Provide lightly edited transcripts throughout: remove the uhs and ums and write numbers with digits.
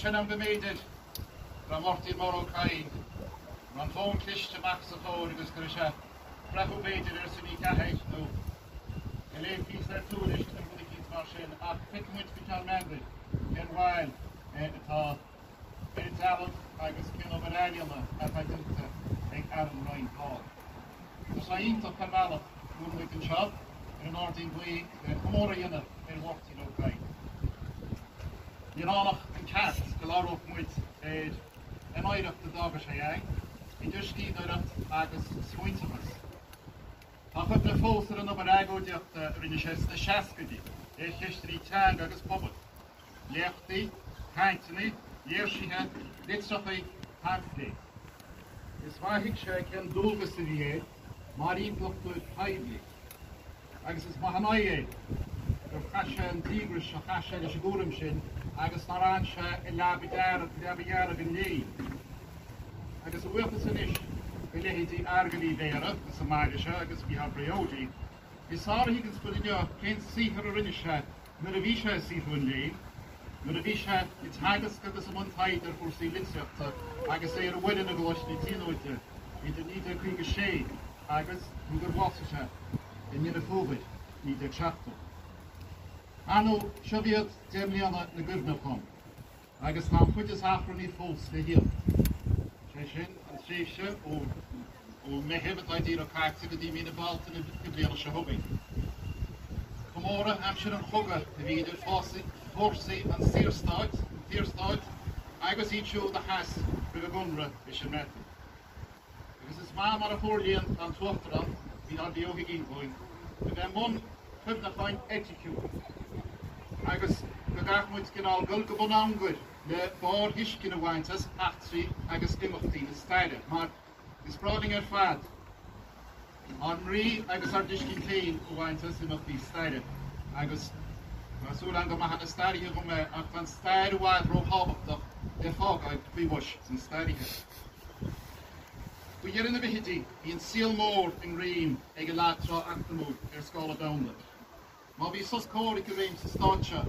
Shannon Bemeded, Máirtín Ó Cadhain, Ran Phone Clish to Max of Hole, because Grisha, Brahu Baited, Ursini Cahate, no. Elaine Pheaits that foolish, and the Keats Marshin, up picking with Vital Mandry, then while, at all. Dhealbh, I was killed over Ariella, as I did take Adam Ryan Paul. So I eat up Carmela, one week in shop, in an Airdín week, more in a Máirtín Ó Cadhain. You know, in cats, the lot of with a night of the dog, he just skied out of Agus Swin's of us. I put the false in another ago, the Rinishes, the Shaskadi, a history tang, Agus Public. Lefty, Hankney, Yershiha, Litsofi, Hankney. It's why he can do the city, Marie Block to Highly. Agus is Mahanaye, the Hasha and Tigrish, Hasha and Shigurimshin. Agus Naransha in Labiyar in Lee. Agus a weapons in ish, Belehiti Argani Vera, the Samarisha, Agus Bihabrioji. He saw he can split in your Ken Seeker Rinisha, Muravisha Seeker in Lee. Muravisha, it's Haggis got this one tighter for sea Litzapta. Agus say a wedding of Washington Tino with you. He didn't need a creek of shade. Agus, who could watch it, and yet a phobic, need a chapter. Anno Shaviat Demliana the Governor Pump. I guess now put his half from the false to here. Session and Shisha or Mehevet idea of Kaxi the Demon about and the Biblian Shahobi. Comora, Hampshire and Hogger, the video Forsey and Searstart. I guess each of the has for the Gunra, Bishamati. Because his mamma a Horlian and Twatteran, we are the Yogi going. But then one could not find execute. Agus the Garthmuid can all go to Bonangood, the board Hishkin of Wintes, Atri, Agus Immochtin, the Stide, Mark is broadening her fad. On Marie, Agus Ardishkin Clean, who Wintes, Immochtin, Stide. Agus Rasulanga Mahana Stadi, whom Afghan Stide, Wild Row Hobok, the fog, I be wash, and Stadi. We get in the Vihiti, in Sealmore, in Ream, Egalatra, Actamud, Scholar Downland. Maar wie zoals koren geweest te staatje,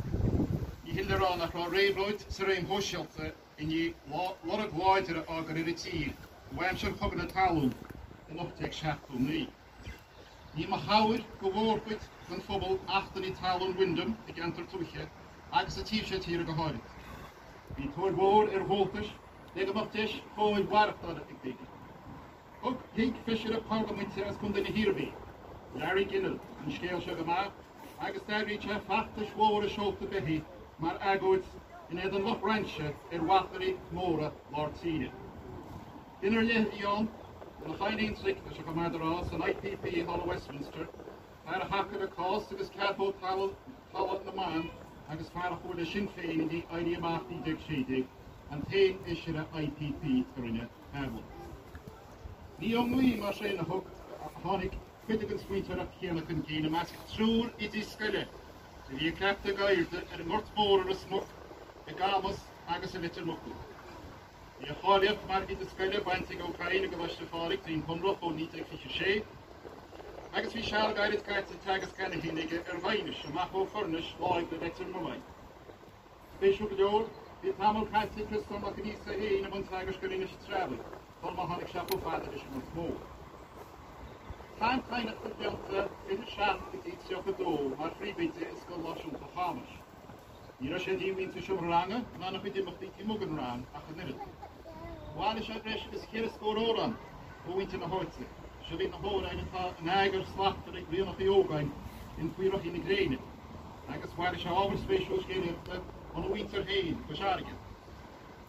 je hield eraan dat er reebloed, ze reem hoesjelte, en je wat het waaitere agriëtier, waarom ze gewoon het halen, en nog tek schaft om niet. Je mag houden, geworpen, van bijvoorbeeld achter die halen windem, ik enter terugje, als het t-shirt hier gehouden. Wie het woord volters, leggen we op tisch, gewoon warp dat ik denk. Ook Hink Fischer op parlement als komt in hierbij. Larry Ginnell, een scheelsje gemaakt. Agus daar reach a factus woord scholte behi, maar agoed in een nog ranche wateri mora Lord Seed. In Jan, en een geen ziek, dus ik maar eruit, een IPP Hall Westminster, daar een hakker de kost, dus Catho Talent de man, agus vaar voor de Sinn Féin die idee maakt die dik shady, en teen is er een IPP erin hebben. Die jongen maar zijn een hoek, ik. Critical speech at Kiana can gain a massive true it is skele. So you clap the guy at a north border of smoke, the gamas, Agus a little muku. You call up Margit the skele, Banting Ó Cadhain, a wash the folic, in Conrock or neat a fish shade. Agus we shall guide it guides the tagas can a hinnig a vinish, a maho furnish, like the better moment. Special door, the Tamil Catholic Christian Macanisa in a Montagus Garinish travel, for Mahonic Shapo Father is once more. Time kind of the in the shop it eats your door, my free bit is Golosh and Hamish. You know, she didn't mean to show Ranga, none of it in the Mugan ran after the minute. While the shop is here score on, who went in the horse. She'll be in the hole and an agger slap to the green of the Ogain in Queerock in the grain. I guess while the shop special skin on a winter hay, Basharigan.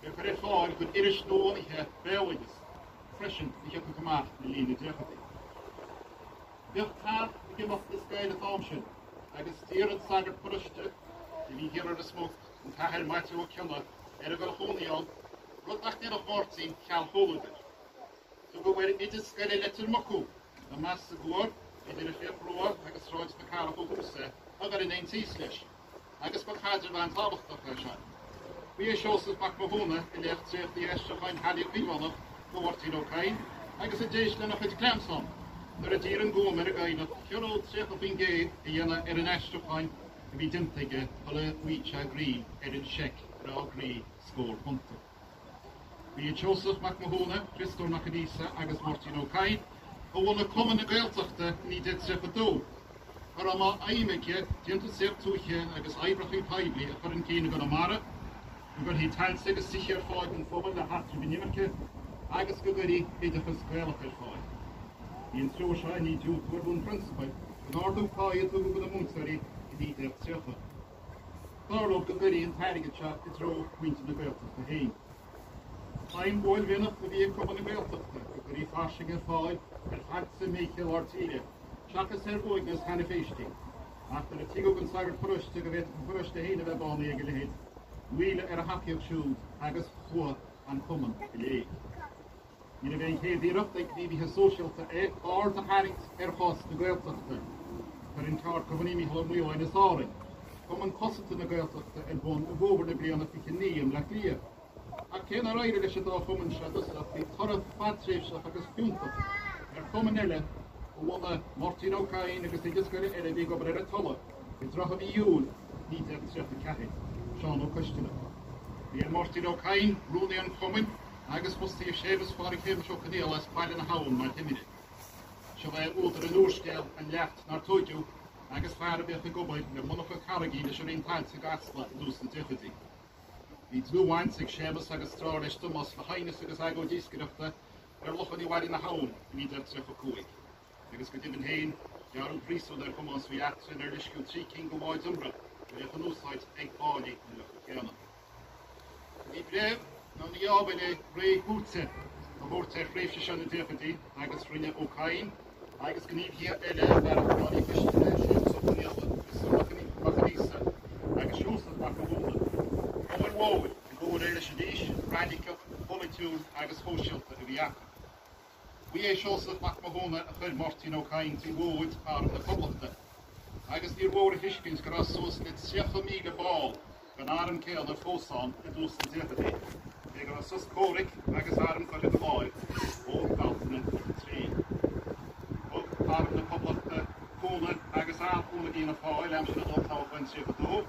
If I thought it could Irish snow on the head, bellies, freshen, the Yaku Kamah, the lean executive. Bichthaar, ik heb op de scheide Thompson. Hij gesteerd het zager pushed, die hier de smoke, en hij maakt ook kunnen. Er gaat gewoon niet aan. Wat dacht je nog woord zien, gaan holen. Zo go weer het is scheide letter makko. De masse goor, en er is weer vloer, hij gestrooid de kale hoese. Hij gaat in een zeeslash. Hij gesproken hazer van tabak toch zijn. Wie shows het pak bewonen, en legt zich die rest van Halie Piwannen, Máirtín Ó Cadhain. Hij is het deze nog het Clemson. Er is hier een goal met een guy dat Gerald zegt op een gay, en een extra fijn, go bhí dintaige thola mhuite a grí ar an seic rá grí scór punta. Bhí Joseph Mac Mahona, Christopher Macadisa agus Máirtín Ó Cadhain ó bhna cumann na Gaeltachta ní de trefadó. Ar am aimice dinta sér túiche agus aibrachú taibli a chur an céine go na mara, gur hí tailsa agus sicher fáid an fóbal le hatú bhníimice agus go gurí éidechas Gaelachar fáid. Bhí an trúir se ní dú cuairún principal an ardú cáid go go na múnsarí i dí de trecha. Dárlób go gurí an tairige se I dro cuinte na Gaeltachta hain. Táim bóil vinach go bhí cumann na Gaeltachta go gurí fáising ar fáid ar fagsa méiciil artíide. Seachas bóigas hena féistí. After a tigo gan sagar puruiste go bheith puruiste héine bheith bána ag lehéid, huile ar a haciach siúd agus chua an cumann I lé. Ní a bheith chéad íirecht ag gníbíthe sóisialta ard a haringt ar chás na Gaeltachta, ar in car cofaníimi hol mhuioin is áring. Cumann cosanta na Gaeltachta ar bun a bhóbar na bliana fi cinníam le lia. A cén a raire leis a dá cumann se dusach bhí torad fadtréifseach agus fiúntach ar cumann eile Walla Máirtín Ó Cadhain agus I disgwyl ar a bhí gobar ar a tola. I drocha Iúil ní de trefa Cahid, Seán ó Cuistile. Bhí Máirtín Ó Cadhain rúnaí an cumann agus bustí séfas fára chéim seo Chadhain as páile na hawn mar himide. Se bheith údar an úrscéil an lecht nar tóidú agus fear a bheith na gobaid le munacha caragaí leis ar ein taid sa gasla I dús na defadí. Bhí dlúhaint ag séfas agus strá leis Thomas le hainas agus agó dísgirachta ar lochan I bhaid na hawn ní de trefa cúig. Agus go dibn hain, jarú prísú ar chumás bhí atrin ar leisciú trí cin go bháid umbra, go leich an úsáid ag bálaí na lecha ceanna. Ní bref, ná ní ábaile ré hútse, a bhórt ar fréifse se na defadí, agus rinne Ó Cadhain, agus gníomhí eile ar a chránaí fisiile siúd so chunéala, agus Macadisa, agus Joseph Mac Mahona. Ó an bháil, an gcóir éile se díis, radicach, politúil agus hóisialta a bhí acha. Bhí Joseph Mac Mahona a chuir Máirtín Ó Cadhain tí bhóid ar na poblachta. Agus níor bhór a hiiscins go rasús le 3,000 báil gan áram céal ar fósán a dús na defadí. Bé go sus córic agus áram chuir go bháil ó galtainna trí. Ó áram na poblachta cúna agus ápúna dína fáil am sin na dótáhain trífadó.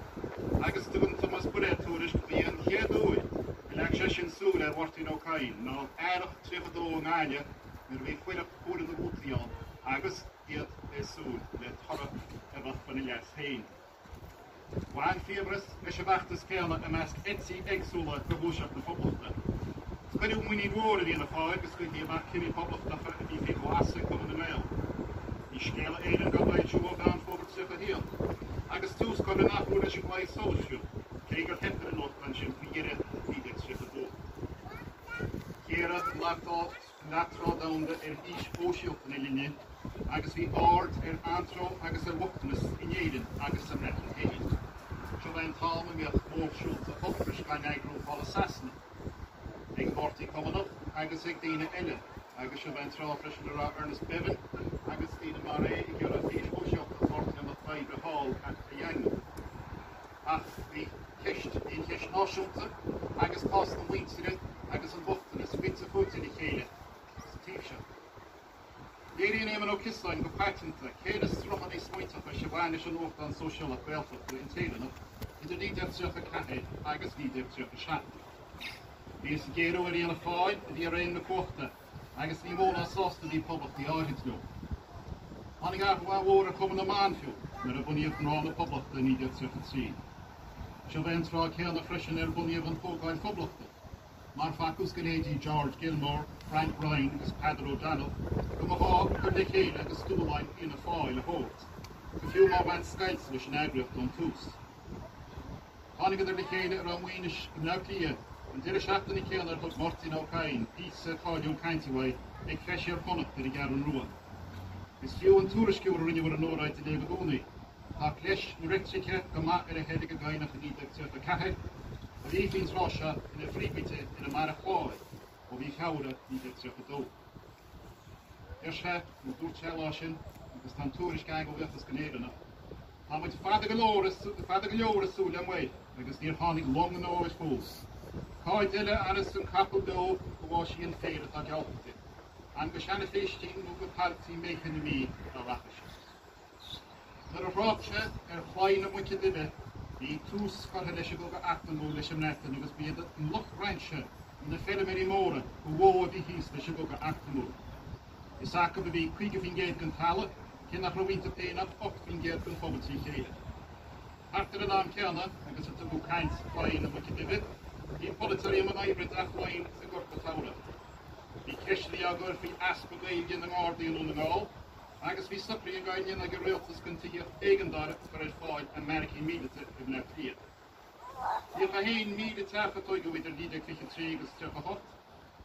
Agus dúin Thomas Burétúris bhí an chéadúil I leag sé sin súil ar Máirtín Ó Cadhain ná airach trífadó an áile Nid bhí chuireach cúra na bútaíán agus iad súl le torra a bhath fan I leas hain. Bhain fiabras leis a bheachtas céanna a measc etsaí agsúla go bhúiseach na poblachta. Scuidiú muoí mhór a dhéanana fáil agus scuidí amach cinní poblachta a bhí fé glása go na méil. Ní scéala éan go bhaid siú gan fóbart sa híal. Agus tús go na nachmúra sin gláid sóisiú, cé gur hepar an ócht an sin bhíire bhí trifadó. Céad látáil Natrá dámda hís óisiúta na linne, agus bhí ard antró agus bhuachtanas I néireann agus an netla héin. Se bheith an talma meach móisiúta hopris gan agrú fála sasna. Ag bhortaí cumanach agus ag daoine eile, agus se bheith an trá freisin le Ernest Bevan, agus daoine mar I gur a hís óisiúta bhortaí am a feibre hall a dheanú. Ach bhí ceist náisiúta agus pás na mhuintere agus an bhuachtanas bit a fúta I chéile. Léiríon éman ó Caitlín go patenta, céad is trochan I smuoiteach a se bhain is an ócht an sóisial a Gaeltachta in téileanach, idir ní deirteach a Cahid agus ní deirteach a seaachta. Bhí is géadú a réana fáid a dí a réon na cóchta, agus ní móna sásta dí poblachtaí áiritnú. Annig ar bhá mhór a cumann na mánfiú, nar a buníomh rá na poblachta ní deirteach a trí. Se bhain trá céanna freisin ar buníomh an fógáil poblachta. Mar facus Canadian George Gilmore, Frank Ryan agus Pedro Dónall go má chur de chéile agus Chualáin ina fáil a hót. Go fiú má bhaint scailsa leis an eagraíocht don tús. Tháinig idir de chéile ar an mhuinis go mleachlia an tíre seachtainna céanar thug Máirtín Ó Cadhain pís a cháideún caintihaid ag feisi ar connacht ar I gar an ruan. Is fiú an túrisciúr rinne ar an óráid I léige únaí. Tá cléis na réittrice go maith ar a héide go gaiinach a díteach tuach a Cahid, a bhí fins ráise ina phríbite ina mar a cháid, ó bhí cheabhra ní de trefadó. Irse na dúirteáil sin agus tá túris gaig ó bheachtas go néireanna. Tá muid fada go leor asúil am mhaid agus níor tháinig long an óis fós. Cáid eile anas an capal dó go bhá sí an féir atá gealpata. An go seanna féistín nó go paltaí méchan na mí a bhacha sin. Tar a rábse chláin am muice duine, bhí tús scartha leis go achtamú leis an netain agus bíad an lucht reinse na féidir móra go bhód I híos leis go achtamú. Is aca bhí 5 gan thala, cin nach roiínta péanach 8 gan fóbatí chéile. Hartar an am ceanna agus a go caint chláin am muice duine, bhí politarí am an aibrid a chláin sa gorpa tawra. Bhí ceisli agur bhí aspa gailge an Airdín ón gáil, agus bhí sapri an gailge ag réaltas gontíoch éigendar gur fáil an Máirtín mílite I bhneachtíad. Bhí a haon míle tefa toig go bhíidir 23 agus 38,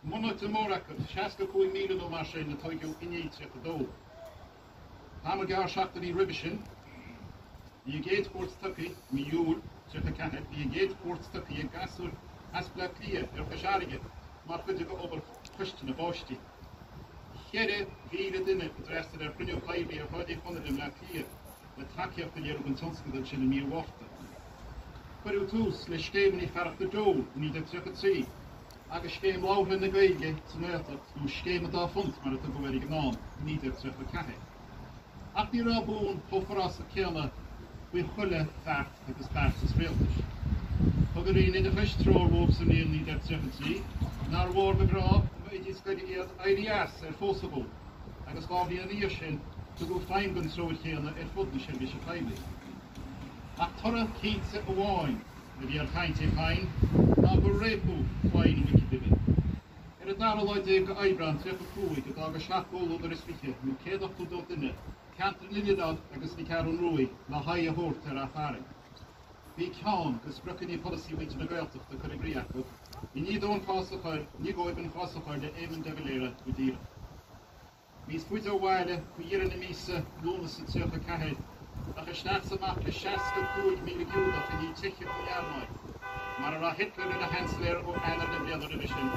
muna te mórachar 65 míle ó mar sin na toig go iní 32. Tá a gar seachtaí ribe sin, bhí géad cuat tucaí mi Iúil 34, bhí géad cuat tucaí an gasúr as bleachlia ar feisiarige, mar chuide go obair chuiste na báistí. Chéire bhíle duine go dreasta ar pruniú chaibí ar chuide chunad im leachlia le takeíocht an dhéanamh an tonscadal sin na míorhachta. Chuirú tús le scéim í ferachta dó ní de 33, agus scéim lábhla na gaige san éilteach nó scéim dá funt mar a bhfuir gnám ní de 34. Ach ní rá bún pófarás a céanna bhí chuile feart agus feart is réaltas. Thug í idir feis tróhóg san íon ní de 33, nar bhór begrá bhí scoide iad IDS ar fósabó, agus gábhí an íor sin go go féin gan tróid chéanna ar fud na sin bhí se féimlí. Ach torra cínsa a bháin a bhí ar chaint é féin ná go réipú chláin I wici duine. Ar a dar leid go aibran trefa cúig go agus seaachgóla ar is fiche nó céadach tú dó duine, cantar liliadad agus ní cearún ruí na haid a thuirt ar a fearing. Bhí ceann go sprucan í policy víte na gaeltacht a chuir bríachú, I ní dón fásachair, ní góibn fásachair de éman deviléire go díra. Mís fuid ó bhhaile go dhéar na mísa lúna sa tucha cahéid, ach a sneach amach le 65 míle giúdach a ní tiche go learmáid, mar a ra Hitler in a hensléir ó einar na bréadar a sin,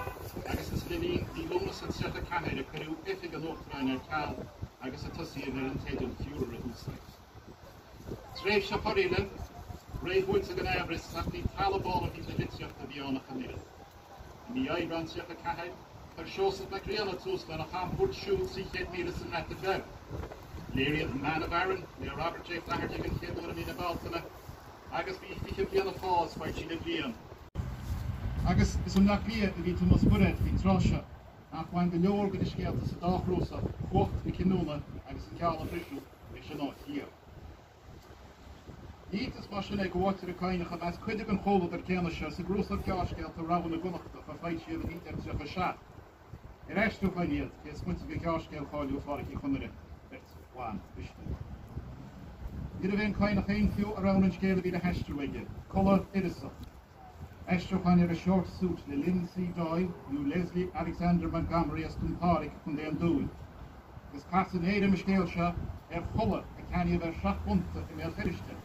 agus is lilín í lúna sa tucha cahéid a chuirú ifig an Nochtadh ar ceall agus a tusaíon ar an téidir fiúr a úsáid. Tréimh se choíile, réithúilte gan éabris ach ní talabála hí le litseocht a bhíánach an iad. Ní aibran tucha cahéid, ar seosad na gréanna tús le na champúrt siúil sí 100 míle san net a bheith. Léiriad an Man of Aaron, le Robert J. Flaherty an chéadú a mína baltainna, agus bhí fiche bliana fás fáil sin a blian. Agus is an nach blia a bhí Thomas Burrett hí tráise, ach bhain go leor go iscéalta sa dáchrósa, chócht na cinúna agus an ceall a brisú le sin áit híar. Ítas mar sin ag gohhaigtar a cainach a bheits chuidig an chóla ar céanna se sa grúsach ceáiscéalt a rahan na gunachta a feit siad a hítar tucha seach. Ar eistú chainiad, cé smuinte go ceáiscéal cháilú fáric I chunire. Gyda fe'n cain o'ch ein fiw around yn sgéil byd a hestru weige, cola idysach. Estru chan ar a short suit le Lindsay Doyle, yw Leslie Alexander Montgomery as cwmparig cwn de an dŵl. Gys cas yn eir am y sgéil sia, chola a cani fer siach bunta I mewn ffyriste.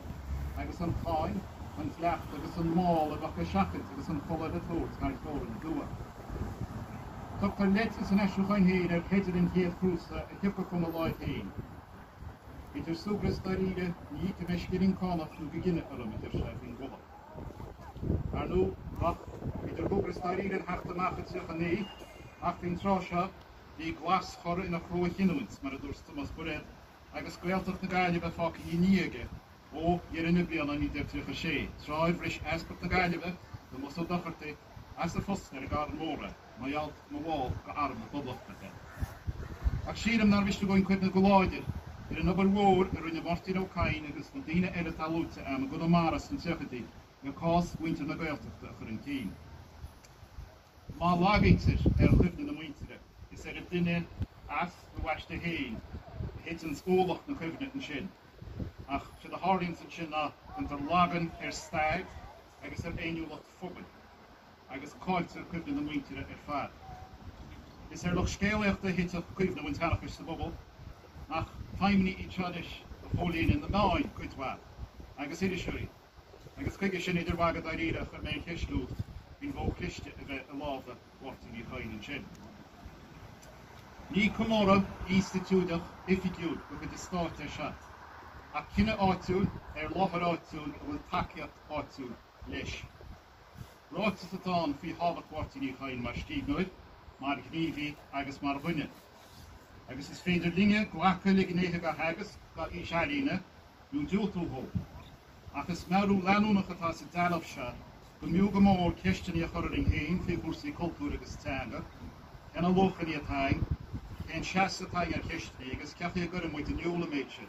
Agus an chain, an flecht, agus an mál a bach a siachit, agus an chola da thwrt, gael ffwr yn dŵa. Dr. Lettis yn estru chain hyn ar cedr yn hedd crwsa a hyfga cwn o loed hyn. Idir súgras daríide ní go meiscirinn cánach nó go gine orm idir sef in gola. Ar nó, ach, idir súgras daríide harta machad seach a ní, ach fin trásha, bhí glas chor in a chró chinúint mar a dúrs Thomas Burrett, agus gwealtach na gaileh fác I níige, ó dhéirinne bliana ní de tucha sé, tráibh ris espert na gaileh, do mos o dacharta, as a fosnar gar an móra, ma jalt ma wál go arm a boblachta de. Ach síram nar vistu goin cuid na goláidir, an obair mhór rinne Máirtín Ó Cadhain agus na daoine eile talúte am go maras an tuchadaí go cás muintir na gaeltachta a chur an cín. Má lágaitir chluimhna na muintere is ar a duine as go bhaiste héin hit an scólach na chuimhne an sin. Ach se a háirlíonn san sin ná an tar lágan stag agus ar éonúlacht fobail agus cáilte chuimhne na muintere fad. Is ar loch scéalaíochta hit a chuimhne bhain teanach sa bobal, ach Faimni I Chadhain a fólín in the náin cuitwa, agus irisúí, agus chuige sin idir wagad a ríire a mé ceisliú hín bó cliste a bheith a lábha Máirtín Ó Cadhain an sin. Ní cumóra ístatúdach ifigiúd go go distáte se, ach cinenne áitiúil láthar áitiúil a bhfuil takeíocht áitiúil leis. Rátas atá fhí hábhah Máirtín Ó Cadhain mar stíbnoid, mar gníomhí agus mar bhuine. Agus is féidir linge gwacha le gnéthe go hagus ga I sealíne, nú dúltú ho. Agus meú leanúnach atá sa Dhealbh se, go miú go mór ceistení a choiring héin fi cuasaí cultúr agus teanga, en a lochaní atáin, en seas atáin ar ceistení agus ceachaí a gurm muid an Iúil méidse.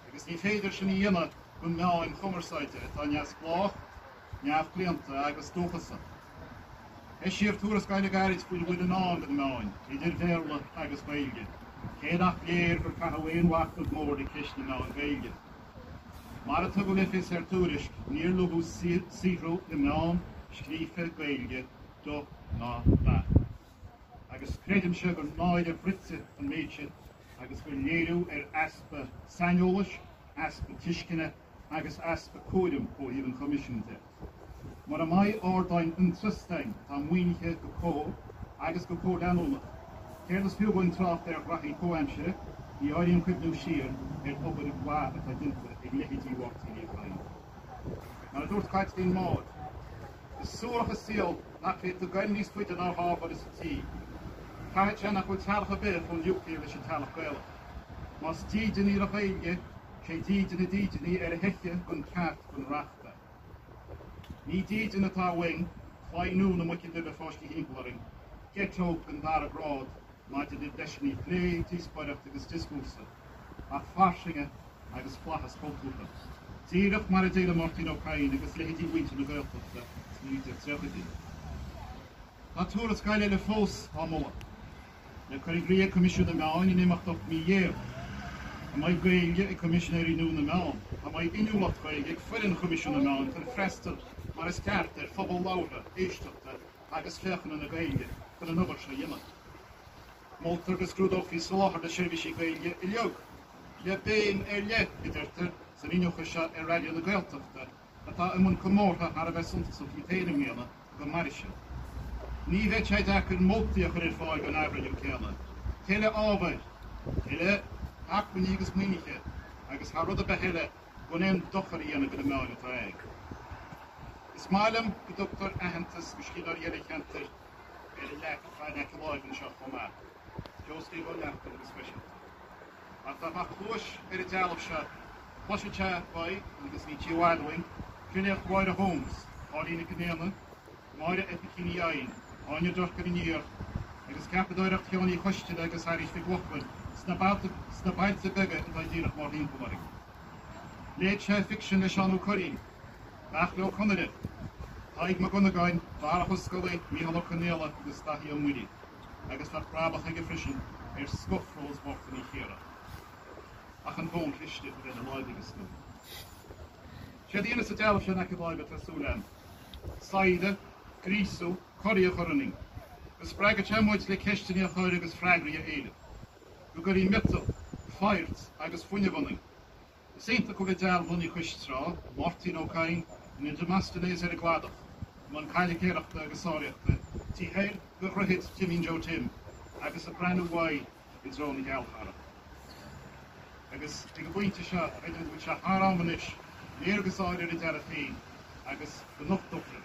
Agus ní féidir sin í dhéanamh go meáin chumarsáide atá neas blách, neamh blianta agus dúchasa. Es siar túras gaile garid fúil bhuid an an go meáin, idir bhéarla agus gailge. Céadach léir gur cathhaon wachtad mór de ceistní meáin gailge. Mar a tugul ifis túris, níor lugú sírú na meáin scrífe gailge do ná lá. Agus credim se gur náid a britse an méidse, agus gur léirú aspa sainolais, aspa tiiscinne, agus aspa cóidum ó híomh an comisiúnta. Mar a mai Airdín intristein tá muoinche go có, agus go có danúla. Céirlas fiú goin trácht ar rachaí cóimse, í áiríon cuibnú siar obair a bhá atá dinta ag leithití wachtaí a bhain. Mar a dúirt Caitlín mád, is suúracha síal nach féad do gail níos fuid an ábhar is a tí. Caiit se nach bhfuil tealacha bith chun liúchtaí leis an tealach gaile. Mas díidení a bhaige, sé díidení ar a heiche gon ceart gon rachta. Ní díidení atá wing, chláinú na muici dibh fáiscí hímpolaring, getóg an dar a grád, maid a deisní lé tíspaireacht agus discúsa, ach farsinge agus flachas cultúrta. Tíireach mar a déile Máirtín Ó Cadhain agus leithití bhainte na gaeltachta, sníide trechadí. Tá túras gaile le fós á móla. Le chuir grí comisiún na meáin in imeachtacht mí dhéamh. A mai gailge i comisinéirí nú na meáin, a mai inúlacht gailge ag fuireann comisiún na meáin tar freistal mar is ceart ar phobal láimhe, éisteachta agus fechan na gailge chun an obair se dhéanamh. Moltar agus grúdóchaí sláthar de seirbhísí gailge i leog. Le béin le idirtar san inneocha se ar radio na gaeltachta, atá imún comórtha ar a bheith suntasach í téanam méana go marise. Ní bheith sé dechar moltaíoch ar fáil an aibreú céanna. Céile ábhaid, céile achmuí agus muoinche, agus tha rud a behéile go éon dochar íana go meáin atá ag. Is málam go Dr. Ahantas go scílar dhéanachantar ar a leach fáin ag láimh an seo chomá. Josí go leachtar agus speisialta. Ach tá bach chuis ar a Dhealbh se, Poisite bhaid agus ní tíomhhailhain, Cruineach Bhaid a Holmes, Áilína Gnéana, Máire Epicíní Ain, Áine Dorchar Níor, agus Capadóireacht Teonaí Choiste agus Irish fi Glochman, sna bailte bege in bhaidíireach mar hímpolaring. Léad sé fiction leis anú choirín, bach leo conide, haig me gona gáin, bharachas scolaí, míhall Canéala agus Stahí ó Muidi, agus fach brabach ag a frisin ar scufrós mortaní chéara. Ach an bhón cliste go bheith an láid agus scoil. Sé dhéana sa Dhealbh sin ag a bhaid a Súláin. Saide, grísú, choirí a choraning. Gus spreag a teamhaid le ceistení a choir agus freigraí a éile. Go gurí mital, Pheaits agus fuinnehanning. Sainte go bheith Dhealbh honna chuistrá, Máirtín Ó Cadhain, in an Demastanéis ar a gladach, man caiile céireachta agus sáireachta, tí héir go chruthid Timín Joe Tim, agus a brand bhaid i drón i Dhealbh. Agus go bhainte se idir bhfuil se thrámanis, léir agus áid ar a Dhealbh féin, agus go Nochtadh.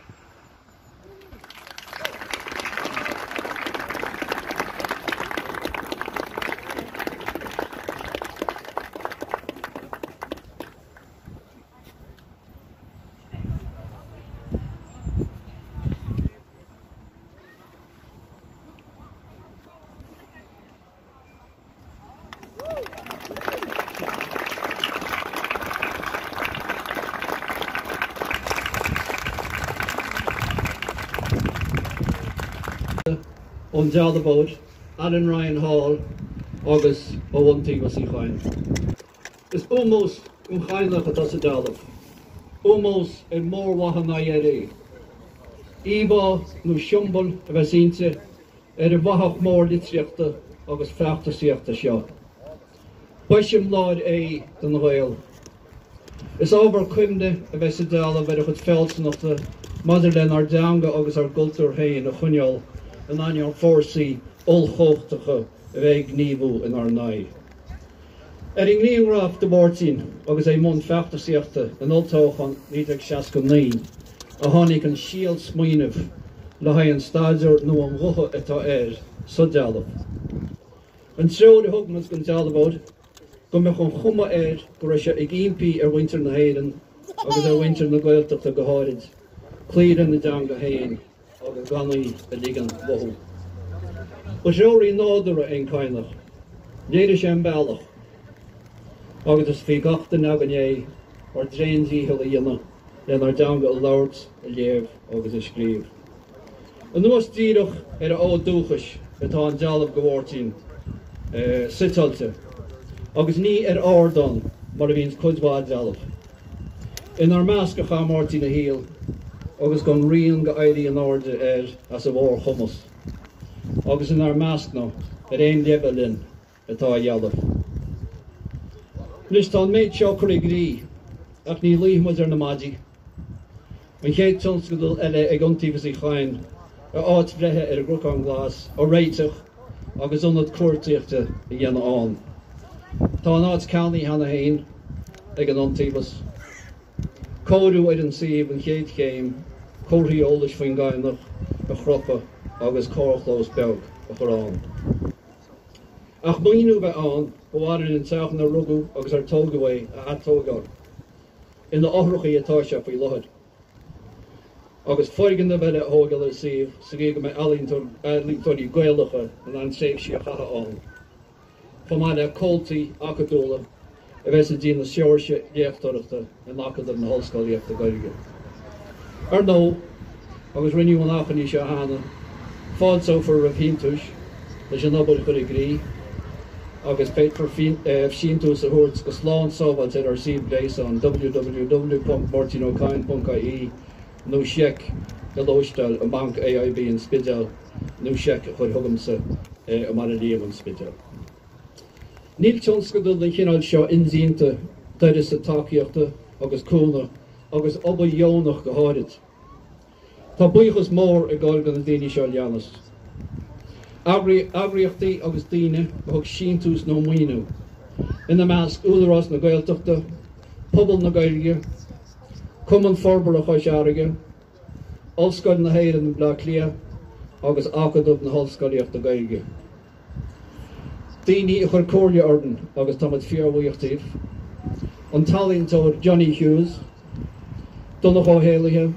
On Dhealbh, Alan Ryan Hall, agus ó bhaintí was í cháin. Is ómós an chainach atá sa Dhealbh, ómós ar mór watha na dhéirí. Íbá nó siúmbal a bheith sínte ar a bhathach mór litríochta agus feachtasaíochta seo. Baisim láid é don Ghael. Is ábhar cuimde a bheith sa Dhealbh ar a chud féilsnachta maidir len ar deanga agus ar gultúr féin a chuneol an ainear fórsaí olchóchtacha a bheith gníomhú in ar naid. Ar in ngníomhráf de Máirtín agus é món feachtasaíochta an oltóchan 1969 a tháinig an síal smaoinemh le haigh an staidir nó an bhutha atá sa Dhealbh. An tród a thugmas gon Dhealbh go me chun chuma go raibh sé ag impi winter na héireann agus winter na Gaeltachta go háirid clían na dam go héin agus ganaí a ligan bhú. Ba seoirí nádara ein cainach, léidir sé an bailach, agus is fí gachta nagan ar dréintí a dhéanana len ar dam go labhairt a léamh agus a scríomh. An nuas díreach ar a dúchas atá an Dhealbh go Mháirtín sitalte, agus ní ar árdán mar a bhíonn cudmhaid Dhealbh. In ar meas go cha Máirtín a Híal, agus gan rion go éirí an áirde as a bhór chumas. Agus in ar meas ná ar éon leibh linn atá Dhealbh. Nis tá méid seo chuig rí ach ní líomhmuid ar na maidí. An chéad tionscadal eile ag antíomhas í Chain a áit bhreithe ar a grúcán glas ó réiteach agus ionad cuairtíochta a dhéanamh. Tá an áit ceannaí hena hain ag an antíomhas. Cóirú ar an siomh an chéad céim, cóirí ólas faoin gaiinach a chropa agus córchlós beag a chorán. Ach muoinú bheith an bhhairn an teach na rugú agus ar tógahé a atógáil. In na áthrachaí atá se faoi luhad. Agus foigan na bheile ógáil ar siomh sa gé go mé ealaíontóirí Gaeilgeacha an séimh sí a chatha an. Fa mai le cóiltaí acadóla a bheits a dína seoirse déachtarachta a nachad na hallscoilíochta Gaeilge. Ar nó, agus rinneú an achaní se hána, fád sófar a bhíntuis leis an nobail chuir grí, agus peit for fsíntús a thuirt go sláán sábhaid ar Spidéal an www.mháirtínocain.ie nó seic go lóistáil a banc AIB in Spidéal nó seic chuir thugamsa a mar líam an Spidéal. Níl tionscadal na chinál seo inzínta deidir sa tacaíochta agus cúna agus obair dheonach go háirid. Tá buíochas mór a gáil gan na daoine seo leanas. Agraíochtaí agus daoine a thug síntús nó muoinú. Ina measc údarrás na Gaeltachta, pobal na Gaeilge, cumann forbar a chuis airige, ollscoil na héireann na Blá Clia agus acadómh na hallscoilíochta Gaeilge. Daoine a chur cóirle ordan agus táid fíormhaíochtaíh. An talíntóir Johnny Hughes, Dónall Ó Cadhain,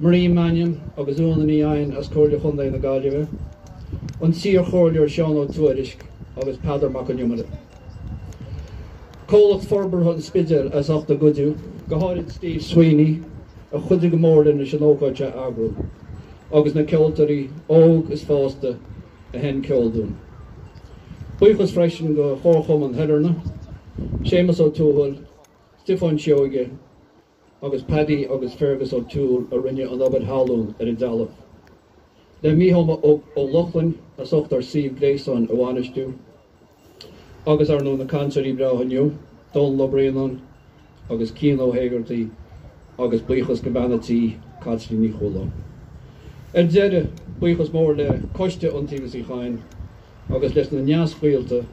Marie Mannion agus úna ní ain as cóirle chundaí na Gailge. An sír chóirleoir Seán Ó Tuairisc agus Padar Mac an Iúil. Cólacht forbar an Spidéal as 8 goidú, go háirid Steve Sweeney a chuide go mór linn is an ócáilte agrú, agus na ceoltarí óg is fásta a hen ceolún. Buíochas freisin go chórchom an heidirna, Séamus Ó Tuathail, Stefan Seoige, agus Paddy agus Fergus Ó Tuathail a rinne an obair hallún ar a Dhealbh. Le míthoma ó Lochlan a socht ar Spidéal a bhainistú, agus ar nó na cancerí breathaniu, Dónall Ó Braonáin, agus Cian Ó Haggerty, agus buíochas go banatí Caitlín ní Chualáin. Ar deire buíochas mór le coiste antíomhas í Chain, agus leis na neamhscaoilte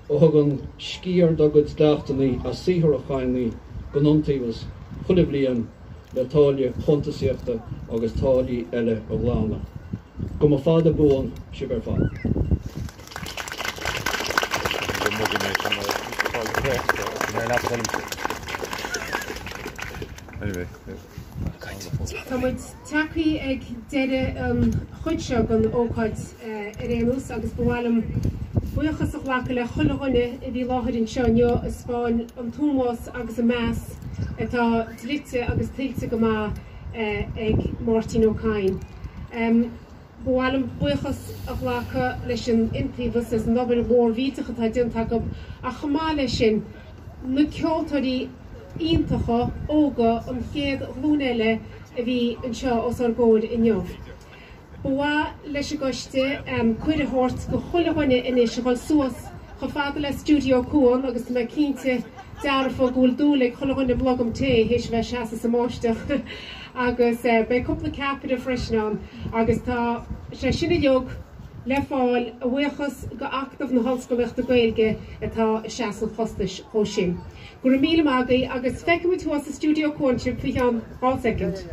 ó thugann scíar do go dteachtaí a saothar a Chainnaí go niontaobhas chuile bliain le táille chuntasaíochta agus táillí eile ó glána. Go má fád a buan sibh ar fád. Tá muid tacaí ag deire chuid seo gan ócáid réanús agus bhhailm buíochas a chhlacha le chulaghine i bhí láthairín seo neo a Spáin an túmás agus a meas atá drite agus tiltte go má ag Máirtín Ó Cadhain. Bhhailm buíochas a chhlacha leis an intíomhas as an obair mór víteach atá dionanta go a chamá lei sin na ceoltarí iontacha óga an chéad lún eile a bhí an seo os ar góir inniu. Bhá leis a goiste cuir a thuirt go chulaghine inis a bhfuil suas go fada le stúdio cuan agus me cínte dearfa gúil dúla chulaghine blogam té hééis bheith seasa sa máisteach agus be cúpla capid a freisinán agus tá sé sinna jog le fáil a bhuichas go actamh na hallscoilíochta Gaeilge atá seasamh chostais ó sin. Gur míle mágaí agus feicimid tú as a stúdio cuainte faoi an 8 second.